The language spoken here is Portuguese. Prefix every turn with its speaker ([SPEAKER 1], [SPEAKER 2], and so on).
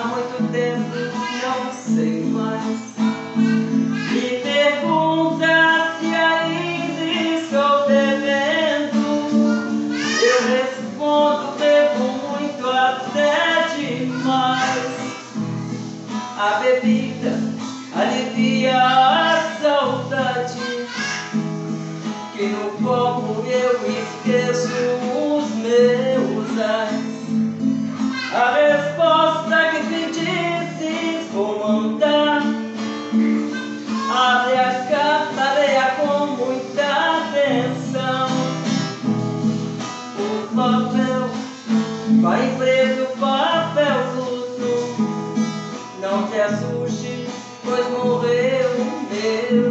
[SPEAKER 1] há muito tempo, não sei mais. Me pergunta se ainda estou bebendo. Eu respondo, bebo muito até demais. A bebida alivia a saudade, que no copo eu esqueço os meus ais. A resposta que pedisses vou mandar. Abre a carta, leia com muita atenção. O papel vai preto, papel luto. Não te assuste, pois morreu o meu